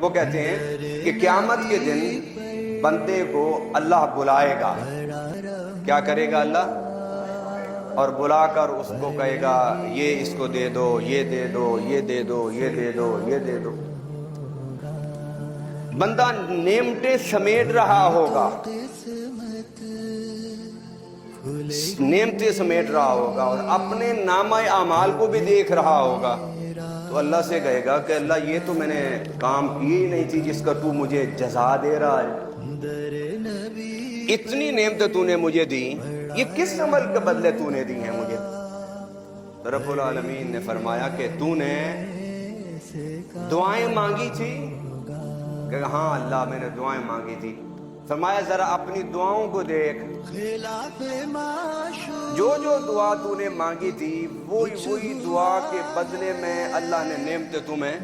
وہ کہتے ہیں کہ قیامت کے دن بندے کو اللہ بلائے گا. کیا کرے گا اللہ؟ اور بلا کر اس کو کہے گا یہ اس کو دے دو، یہ دے دو، یہ دے دو، یہ دے دو، یہ دے دو. بندہ نعمتیں سمیٹ رہا ہوگا، نعمتیں سمیٹ رہا ہوگا اور اپنے نامہ اعمال کو بھی دیکھ رہا ہوگا. تو اللہ سے کہے گا کہ اللہ یہ تو میں نے کام کی ہی نہیں تھی جس کا تو مجھے جزا دے رہا ہے. اتنی نعمتیں تو نے مجھے دی، یہ کس عمل کے بدلے تو نے دی ہیں مجھے؟ رب العالمین نے فرمایا کہ تو نے دعائیں مانگی تھی. کہ ہاں اللہ میں نے دعائیں مانگی تھی. فرمایا ذرا اپنی دعاؤں کو دیکھ، جو جو دعا تو نے مانگی تھی وہی دعا کے بدلے میں اللہ نے نعمتیں تمہیں.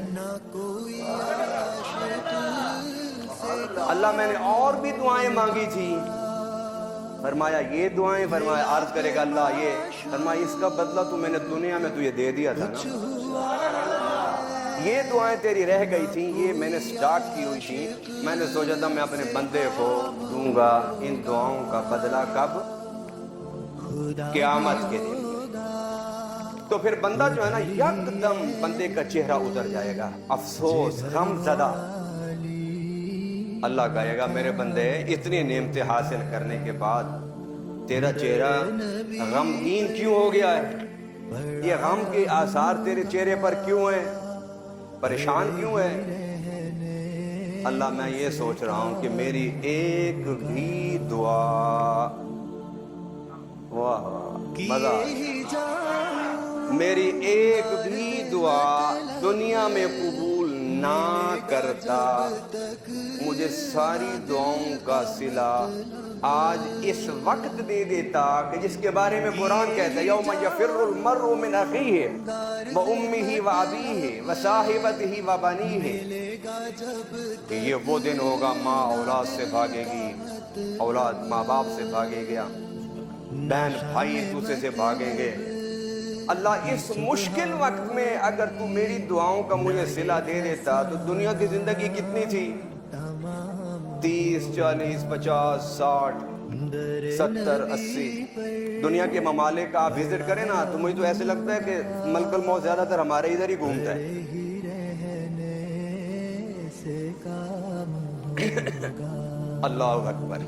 اللہ میں نے اور بھی دعائیں مانگی تھی. فرمایا یہ دعائیں؟ فرمایا عرض کرے گا اللہ یہ. فرمایا اس کا بدلہ تو میں نے دنیا میں تجھے دے دیا تھا نا. یہ دعائیں تیری رہ گئی تھیں، یہ میں نے سٹارٹ کی ہوئی تھی. میں نے سوچا تھا میں اپنے بندے کو دوں گا ان دعاؤں کا بدلہ. کب؟ قیامت کے دن. تو پھر بندہ جو ہے نا یکدم بندے کا چہرہ اتر جائے گا، افسوس، غم زدہ. اللہ کہے گا میرے بندے اتنی نعمتیں حاصل کرنے کے بعد تیرا چہرہ غمگین کیوں ہو گیا ہے؟ یہ غم کے آثار تیرے چہرے پر کیوں ہیں؟ پریشان کیوں ہے؟ اللہ میں یہ سوچ رہا ہوں کہ میری ایک بھی دعا، واہ مزہ، میری ایک بھی دعا دنیا میں قبول نہ کرتا، مجھے ساری دعاؤں کا صلہ آج اس وقت دے دیتا کہ جس کے بارے میں قرآن کہتا ہے یوم یفر المرء من اخیہ وامہ وابیہ وصاحبتہ وبنیہ. کہ یہ وہ دن ہوگا ماں اولاد سے بھاگے گی، اولاد ماں باپ سے بھاگے گا، بہن بھائی ایک دوسرے سے بھاگیں گے. اللہ اس مشکل وقت میں اگر تو میری دعاؤں کا مجھے صلہ دے دیتا تو دنیا کی زندگی کتنی تھی؟ 30 40 50 60 70 80. دنیا کے ممالک آپ وزٹ کریں نا تو مجھے تو ایسے لگتا ہے کہ ملک الموت زیادہ تر ہمارے ادھر ہی گھومتا ہے. اللہ اکبر.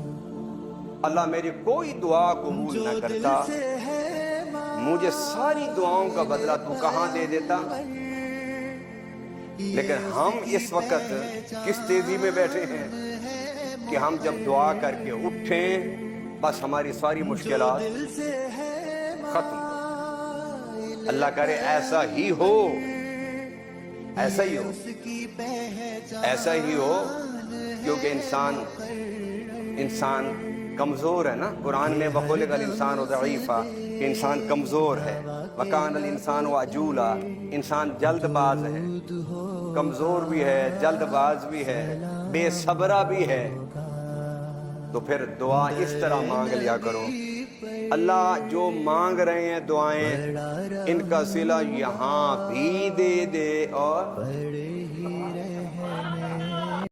اللہ میری کوئی دعا قبول نہ کرتا، مجھے ساری دعاؤں کا بدلہ تو کہاں دے دیتا. لیکن ہم اس وقت کس تیزی میں بیٹھے ہیں کہ ہم جب دعا کر کے اٹھیں بس ہماری ساری مشکلات ختم. اللہ کرے ایسا ہی ہو، ایسا ہی ہو، ایسا ہی ہو. کیونکہ انسان کمزور ہے نا. قرآن میں وَخُلِقَ الْإِنسَانُ ضَعِيفًا، انسان کمزور ہے. وَكَانَ الْإِنسَانُ عَجُولًا، انسان جلد باز ہے، کمزور بھی ہے، جلد باز بھی ہے، بے صبرہ بھی ہے. تو پھر دعا اس طرح مانگ لیا کرو اللہ جو مانگ رہے ہیں دعائیں ان کا صلہ یہاں بھی دے دے اور